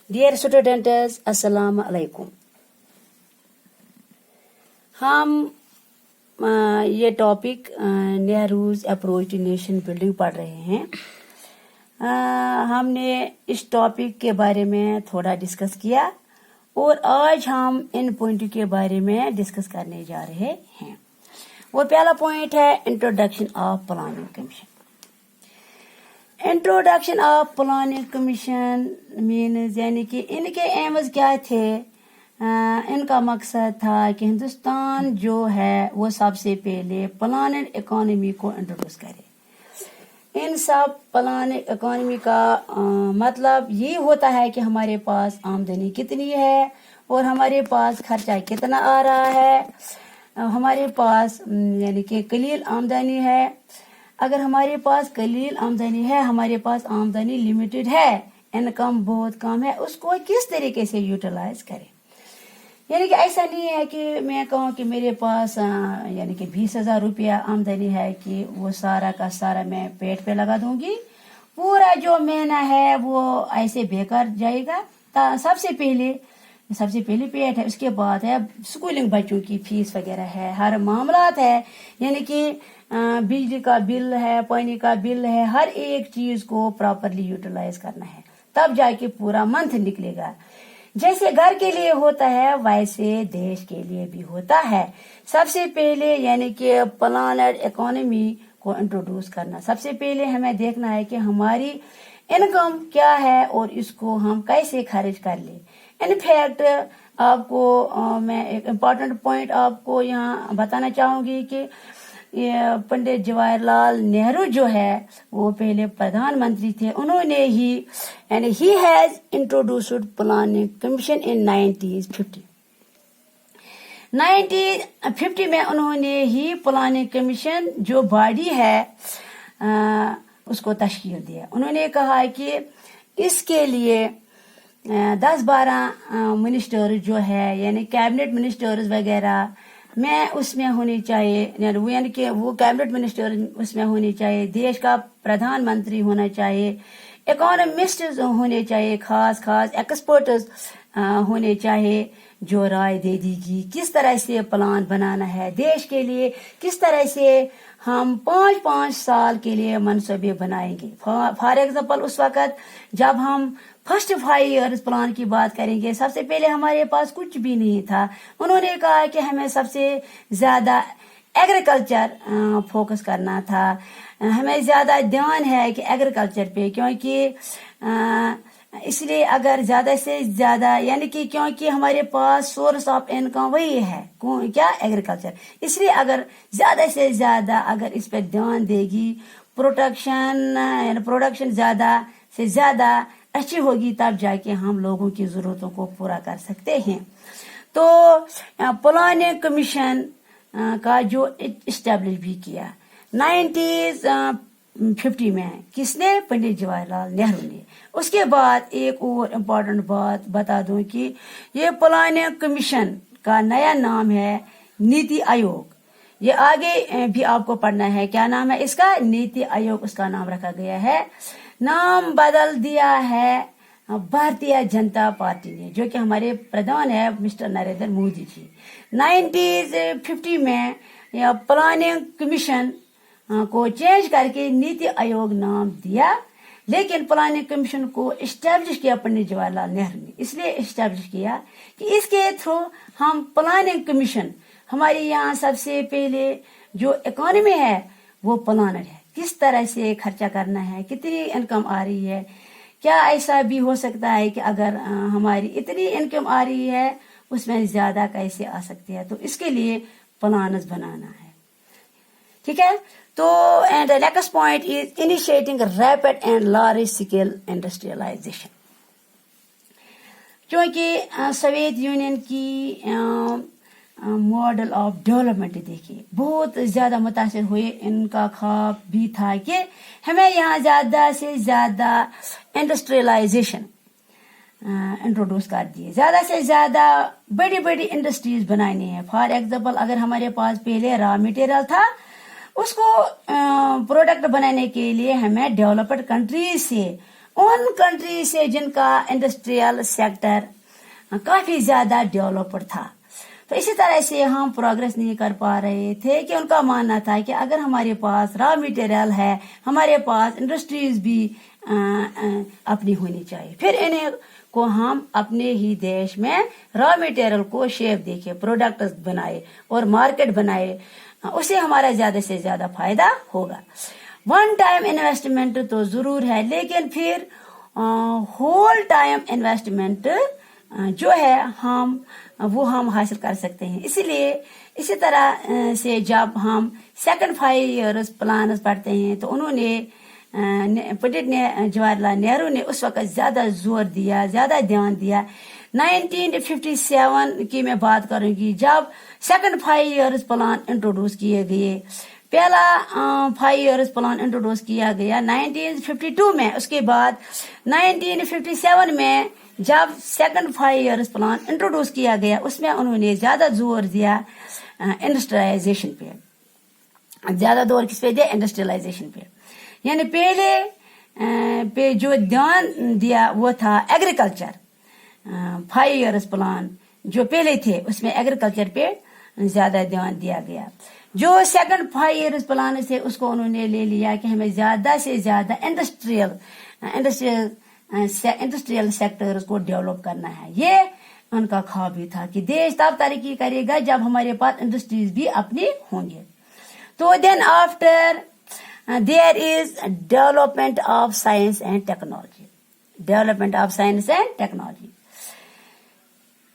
Dear students, अस्सलाम वालेकुम। हम ये topic Nehru's approach to nation building पढ़ रहे हैं। हमने इस टॉपिक के बारे में थोड़ा डिस्कस किया और आज हम इन पॉइंट के बारे में डिस्कस करने जा रहे हैं। वो पहला पॉइंट है introduction of planning commission. Introduction of planning commission means यानी कि इनके एम्स क्या थे। इनका मकसद था कि हिंदुस्तान जो है वो सबसे पहले प्लानिंग इकोनॉमी को इंट्रोड्यूस करे। इन सब प्लानिंग इकोनॉमी का मतलब ये होता है कि हमारे पास आमदनी कितनी है और हमारे पास खर्चा कितना आ रहा है। हमारे पास यानी कि कलील आमदनी है। अगर हमारे पास कलील आमदनी है, हमारे पास आमदनी लिमिटेड है, इनकम बहुत कम है, उसको किस तरीके से यूटिलाइज करें। यानी कि ऐसा नहीं है कि मैं कहूँ कि मेरे पास यानी कि 20,000 रुपया आमदनी है कि वो सारा का सारा मैं पेट पे लगा दूंगी, पूरा जो महीना है वो ऐसे बेकार जाएगा। सबसे पहले पेट है, उसके बाद है स्कूलिंग, बच्चों की फीस वगैरह है, हर मामलात है, यानी कि बिजली का बिल है, पानी का बिल है, हर एक चीज को प्रॉपरली यूटिलाइज करना है, तब जाके पूरा मंथ निकलेगा। जैसे घर के लिए होता है वैसे देश के लिए भी होता है। सबसे पहले यानी कि प्लानड इकोनॉमी को इंट्रोड्यूस करना, सबसे पहले हमें देखना है कि हमारी इनकम क्या है और इसको हम कैसे खर्च कर ले। इनफैक्ट आपको मैं एक इम्पॉर्टेंट पॉइंट आपको यहाँ बताना चाहूंगी कि पंडित जवाहरलाल नेहरू जो है वो पहले प्रधानमंत्री थे। उन्होंने ही यानी he has introduced planning commission इन 1950। 1950 में उन्होंने ही प्लानिंग कमीशन जो बॉडी है उसको तश्कील दिया। उन्होंने कहा कि इसके लिए 10-12 मिनिस्टर जो है यानी कैबिनेट मिनिस्टर्स वगैरह में उसमें होनी चाहिए, यानी कि वो कैबिनेट मिनिस्टर उसमें होनी चाहिए, देश का प्रधानमंत्री होना चाहिए, इकोनॉमिस्ट होने चाहिए, खास एक्सपर्ट्स होने चाहिए जो राय दे देगी किस तरह से प्लान बनाना है देश के लिए, किस तरह से हम 5-5 साल के लिए मनसूबे बनाएंगे। फॉर एग्जाम्पल उस वक़्त जब हम फर्स्ट 5 ईयर्स प्लान की बात करेंगे, सबसे पहले हमारे पास कुछ भी नहीं था। उन्होंने कहा कि हमें सबसे ज्यादा एग्रीकल्चर फोकस करना था, हमें ज्यादा ध्यान है कि एग्रीकल्चर पे, क्योंकि इसलिए अगर ज्यादा से ज्यादा यानी कि क्योंकि हमारे पास सोर्स ऑफ इनकम वही है क्या, एग्रीकल्चर, इसलिए अगर ज्यादा से ज्यादा अगर इस पर ध्यान देगी, प्रोडक्शन ज्यादा से ज्यादा अच्छी होगी, तब जाके हम लोगों की जरूरतों को पूरा कर सकते हैं। तो प्लानिंग कमीशन का जो इस्टेब्लिश भी किया 1950 में, किसने, पंडित जवाहरलाल नेहरू ने। उसके बाद एक और इम्पोर्टेंट बात बता दूं कि ये प्लानिंग कमीशन का नया नाम है नीति आयोग। ये आगे भी आपको पढ़ना है, क्या नाम है इसका, नीति आयोग उसका नाम रखा गया है। नाम बदल दिया है भारतीय जनता पार्टी ने, जो कि हमारे प्रधान है मिस्टर नरेंद्र मोदी जी। 1950 में यह प्लानिंग कमीशन को चेंज करके नीति आयोग नाम दिया, लेकिन प्लानिंग कमीशन को इस्टेब्लिश किया पंडित जवाहरलाल नेहरू ने। इसलिए इस्टेब्लिश किया कि इसके थ्रू हम प्लानिंग कमीशन, हमारे यहाँ सबसे पहले जो इकोनॉमी है वो प्लानर है, किस तरह से खर्चा करना है, कितनी इनकम आ रही है, क्या ऐसा भी हो सकता है कि अगर हमारी इतनी इनकम आ रही है उसमें ज्यादा कैसे आ सकती है, तो इसके लिए प्लान्स बनाना है। ठीक है, तो and next point is initiating rapid and large scale industrialisation. क्योंकि सोवियत यूनियन की मॉडल ऑफ डेवलपमेंट देखिए बहुत ज्यादा मुतासिर हुए, इनका ख्वाब भी था कि हमें यहाँ ज्यादा से ज्यादा इंडस्ट्रियलाइजेशन इंट्रोड्यूस कर दिए, ज्यादा से ज्यादा बड़ी बड़ी इंडस्ट्रीज बनानी है। फॉर एग्जाम्पल अगर हमारे पास पहले रॉ मटेरियल था, उसको प्रोडक्ट बनाने के लिए हमें डेवलप्ड कंट्रीज से उन कंट्री से जिनका इंडस्ट्रियल सेक्टर काफी ज्यादा डेवलप्ड था। तो इसी तरह से हम प्रोग्रेस नहीं कर पा रहे थे कि उनका मानना था कि अगर हमारे पास रॉ मटेरियल है, हमारे पास इंडस्ट्रीज भी अपनी होनी चाहिए, फिर इन्हें को हम अपने ही देश में रॉ मटेरियल को शेप देके प्रोडक्ट बनाए और मार्केट बनाए, उससे हमारा ज्यादा से ज्यादा फायदा होगा। वन टाइम इन्वेस्टमेंट तो जरूर है, लेकिन फिर होल टाइम इन्वेस्टमेंट जो है हम हासिल कर सकते हैं। इसीलिए इसी तरह से जब हम सेकंड 5 इयर्स प्लान पढ़ते हैं तो उन्होंने पंडित जवाहरलाल नेहरू ने उस वक्त ज्यादा जोर दिया, ज्यादा ध्यान दिया। 1957 की मैं बात करूंगी जब सेकंड 5 इयर्स प्लान इंट्रोड्यूस किए गए। पहला 5 इयर्स प्लान इंट्रोड्यूस किया गया 1952 में। उसके बाद 1957 में जब सेकंड 5 इयर्स प्लान इंट्रोड्यूस किया गया, उसमें उन्होंने ज्यादा जोर दिया इंडस्ट्रियलाइजेशन पे। ज्यादा जोर किस पे दिया? इंडस्ट्रियलाइजेशन पे। यानी पहले पे जो ध्यान दिया वो था एग्रीकल्चर। 5 इयर्स प्लान जो पहले थे उसमें एग्रीकल्चर पे ज्यादा ध्यान दिया गया। जो सेकंड 5 इयर्स प्लान से उसको उन्होंने ले लिया कि हमें ज्यादा से ज्यादा इंडस्ट्रियल सेक्टर्स को डेवलप करना है। ये उनका ख्वाब भी था कि देश तब तरक्की करेगा जब हमारे पास इंडस्ट्रीज भी अपनी होंगे। तो then after there is development of science and technology. Development of science and technology,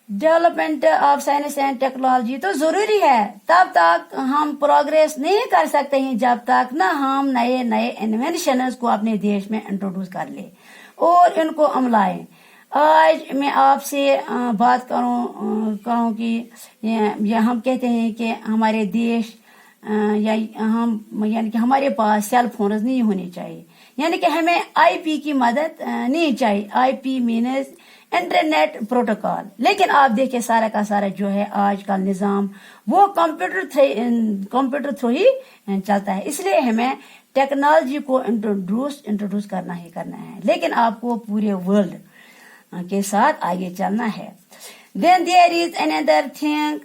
development of science and technology तो जरूरी है। तब तक हम प्रोग्रेस नहीं कर सकते हैं जब तक ना हम नए नए इन्वेंशंस को अपने देश में इंट्रोड्यूस कर ले और इनको अमलाएं। आज मैं आपसे बात कहूं कि हम कहते हैं कि हमारे देश यानी कि हमारे पास सेल फोन नहीं होने चाहिए, यानी कि हमें आईपी की मदद नहीं चाहिए। IP means internet protocol. लेकिन आप देखिए सारा का सारा जो है आज का निजाम वो कंप्यूटर थ्रू ही चलता है। इसलिए हमें टेक्नोलॉजी को इंट्रोड्यूस करना है, लेकिन आपको पूरे वर्ल्ड के साथ आगे चलना है। Then there is another thing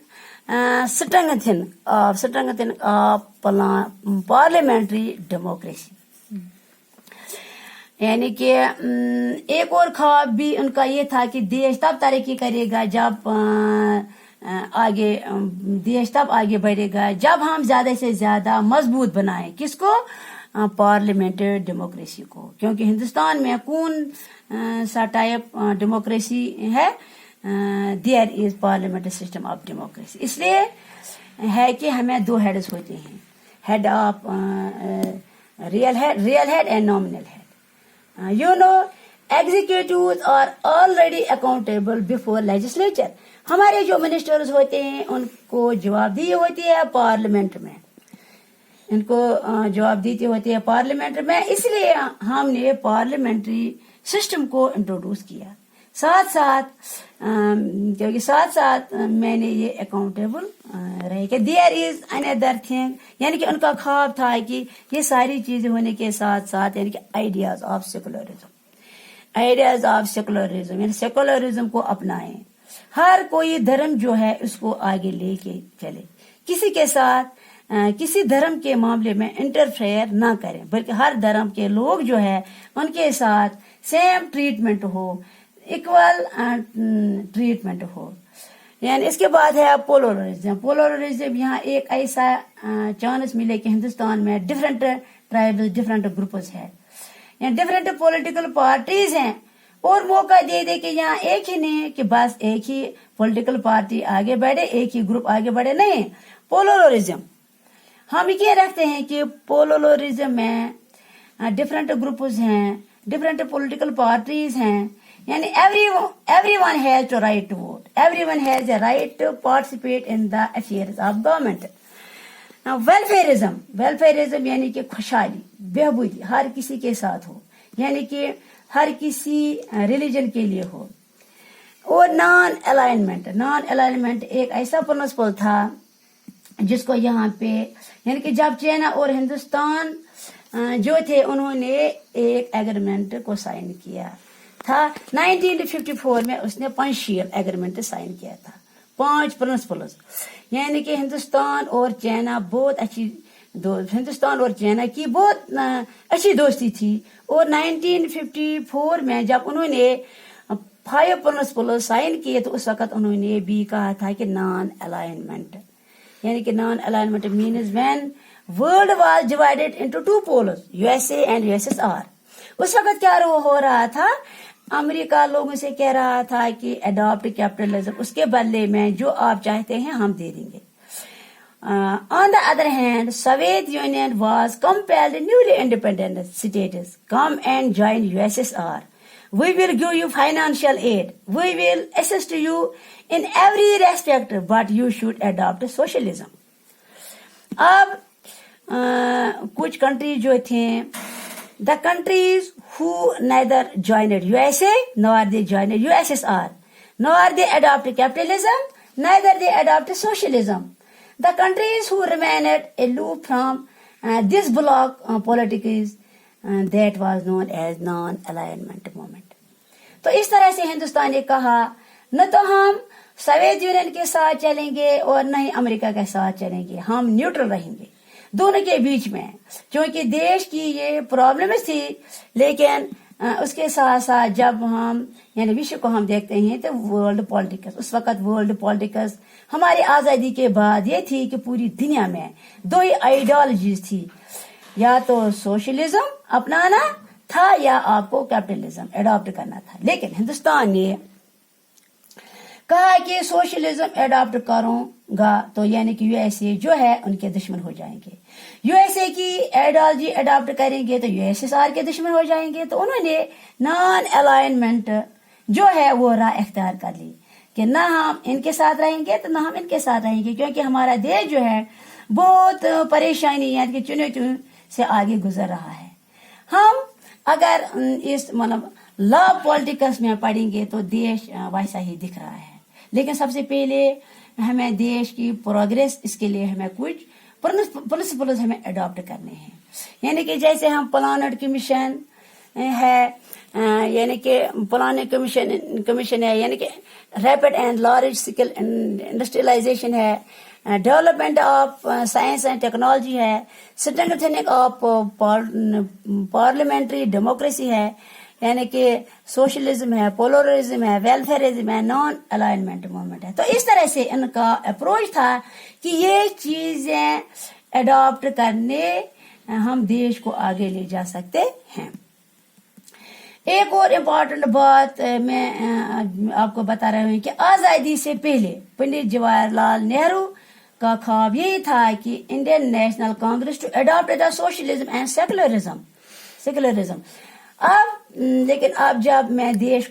strengthening of parliamentary democracy। यानी कि एक और ख्वाब भी उनका ये था कि देश तब तरक्की करेगा जब देश तब आगे बढ़ेगा जब हम ज्यादा से ज्यादा मजबूत बनाएं। किसको? पार्लियामेंट्री डेमोक्रेसी को। क्योंकि हिंदुस्तान में कौन सा टाइप डेमोक्रेसी है? There is parliamentary system of democracy. इसलिए है कि हमें 2 हेड्स होते हैं, head of real head and nominal head. You know executives are already accountable before legislature. हमारे जो मिनिस्टर्स होते हैं उनको जवाबदेही होती है पार्लियामेंट में, इनको जवाबदेही होती है पार्लियामेंट में। इसलिए हमने पार्लियामेंट्री सिस्टम को इंट्रोड्यूस किया। क्योंकि साथ साथ मैंने ये अकाउंटेबल रहे कि देयर इज अनदर थिंग, यानी कि उनका ख्वाब था कि ये सारी चीजें होने के साथ साथ यानी कि आइडियाज ऑफ सेकुलरिज्म यानी सेकुलरिज्म को अपनाएं। हर कोई धर्म जो है उसको आगे लेके चले, किसी के साथ किसी धर्म के मामले में इंटरफेयर ना करें, बल्कि हर धर्म के लोग जो है उनके साथ सेम ट्रीटमेंट हो, इक्वल ट्रीटमेंट हो। यानी इसके बाद है पोलराइजेशन। यहाँ एक ऐसा चांस मिले कि हिंदुस्तान में डिफरेंट ट्राइब्स, डिफरेंट ग्रुप्स है, यहाँ डिफरेंट पॉलिटिकल पार्टीज हैं और मौका दे दे कि यहाँ एक ही नहीं कि बस एक ही पॉलिटिकल पार्टी आगे बढ़े, एक ही ग्रुप आगे बढ़े। नहीं, पोलराइजेशन हम ये रखते हैं कि पोलराइजेशन में डिफरेंट ग्रुप्स हैं, डिफरेंट पॉलिटिकल पार्टीज हैं, यानी everyone has the right to vote, everyone has the right to participate in the affairs of government। Now welfareism यानी कि खुशहाली, बेहबूदी हर किसी के साथ हो, यानी कि हर किसी रिलीजन के लिए हो। और नॉन अलाइनमेंट एक ऐसा प्रिंसिपल था जिसको यहाँ पे यानी कि जब चाइना और हिंदुस्तान जो थे उन्होंने एक एग्रीमेंट को साइन किया था 1954 में। उसने पंचशील एग्रीमेंट साइन किया था, 5 प्रिंसिपल्स, यानी कि हिंदुस्तान और चाइना बहुत अच्छी हिंदुस्तान और चाइना की बहुत अच्छी दोस्ती थी। और 1954 में जब उन्होंने 5 प्रिंसिपल्स साइन किए तो उस वक्त उन्होंने भी कहा था कि नॉन अलाइनमेंट, यानी कि non alignment means when world was divided into 2 poles, USA and USSR. उस वक्त क्या हो रहा था, अमेरिका लोगों से कह रहा था कि अडॉप्ट कैपिटलिज्म, उसके बदले में जो आप चाहते हैं हम दे देंगे। On the other hand, Soviet Union was compelled newly independent states come and join USSR. We will give you financial aid. We will assist you in every respect, but you should adopt socialism. अब कुछ country जो थे, the countries who neither joined USA nor they joined USSR, nor they adopted capitalism, neither they adopted socialism. The countries who remained aloof from this bloc politics, that was known as non-alignment movement. तो इस तरह से हिंदुस्तान ने कहा न तो हम Soviet union के साथ चलेंगे और न ही अमेरिका के साथ चलेंगे, हम न्यूट्रल रहेंगे दोनों के बीच में, क्योंकि देश की ये प्रॉब्लम थी। लेकिन उसके साथ साथ जब हम यानी विश्व को हम देखते हैं तो वर्ल्ड पॉलिटिक्स, उस वक्त वर्ल्ड पॉलिटिक्स हमारी आजादी के बाद ये थी कि पूरी दुनिया में 2 ही आइडियोलॉजीज थी, या तो सोशलिज्म अपनाना था या आपको कैपिटलिज्म एडॉप्ट करना था। लेकिन हिंदुस्तान ने कहा कि सोशलिज्म एडॉप्ट करूंगा तो यानी कि यूएसए जो है उनके दुश्मन हो जाएंगे, यूएसए की आइडियोलॉजी एडॉप्ट करेंगे तो यूएसएसआर के दुश्मन हो जाएंगे। तो उन्होंने नॉन अलाइनमेंट जो है वो राह इख्तियार कर ली कि ना हम इनके साथ रहेंगे तो ना हम इनके साथ रहेंगे, क्योंकि हमारा देश जो है बहुत परेशानी यानी कि चुनौतियों से आगे गुजर रहा है। हम अगर इस मतलब लॉ पॉलिटिक्स में पढ़ेंगे तो देश वैसा ही दिख रहा है। लेकिन सबसे पहले हमें देश की प्रोग्रेस, इसके लिए हमें कुछ प्रिंसिपल्स हमें अडॉप्ट करने हैं, यानी कि जैसे हम प्लानेट कमीशन है, यानी कि प्लानेट कमीशन है, यानी कि rapid and large scale industrialisation है, development of science and technology है, स्ट्रेंथनिंग ऑफ पार्लियामेंट्री डेमोक्रेसी है, यानी कि सोशलिज्म है, पोलरिज्म है, वेलफेयरिज्म है, नॉन अलाइनमेंट मूवमेंट है। तो इस तरह से इनका अप्रोच था कि ये चीजें अडॉप्ट करने हम देश को आगे ले जा सकते हैं। एक और इम्पोर्टेंट बात मैं आपको बता रही हूँ कि आजादी से पहले पंडित जवाहरलाल नेहरू का ख्वाब यही था कि Indian National Congress to adopt the socialism and secularism. अब लेकिन अब जब मैं देश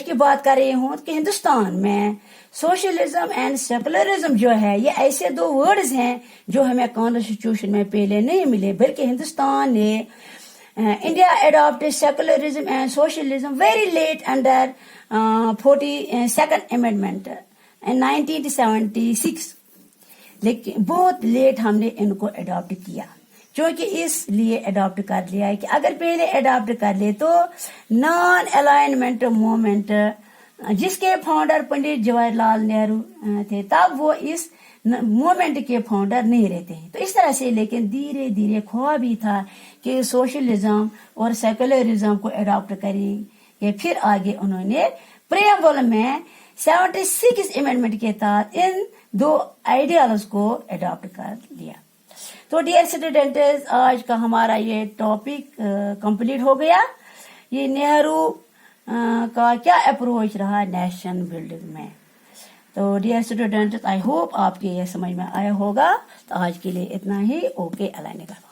की बात कर रही हूँ कि हिंदुस्तान में सोशलिज्म एंड सेकुलरिज्म जो है ये ऐसे 2 वर्ड्स हैं जो हमें कॉन्स्टिट्यूशन में पहले नहीं मिले, बल्कि हिंदुस्तान ने India adopted secularism and socialism very late under 42nd amendment in 1976। लेकिन बहुत लेट हमने इनको अडॉप्ट किया, क्योंकि इसलिए अडॉप्ट कर लिया है कि अगर पहले अडॉप्ट कर ले तो नॉन अलाइनमेंट मूवमेंट जिसके फाउंडर पंडित जवाहरलाल नेहरू थे, तब वो इस मूवमेंट के फाउंडर नहीं रहते हैं। तो इस तरह से लेकिन धीरे धीरे ख्वाब भी था कि सोशलिज्म और सेकुलरिज्म को अडॉप्ट करेंगे। फिर आगे उन्होंने प्रेम्बल में 76 अमेंडमेंट के तहत इन 2 आइडियालॉज को अडॉप्ट कर लिया। तो डियर स्टूडेंट्स, आज का हमारा ये टॉपिक कंप्लीट हो गया। ये नेहरू का क्या अप्रोच रहा नेशन बिल्डिंग में। तो डियर स्टूडेंट्स, आई होप आपके ये समझ में आया होगा। तो आज के लिए इतना ही। ओके, अल्लाह ने कहा।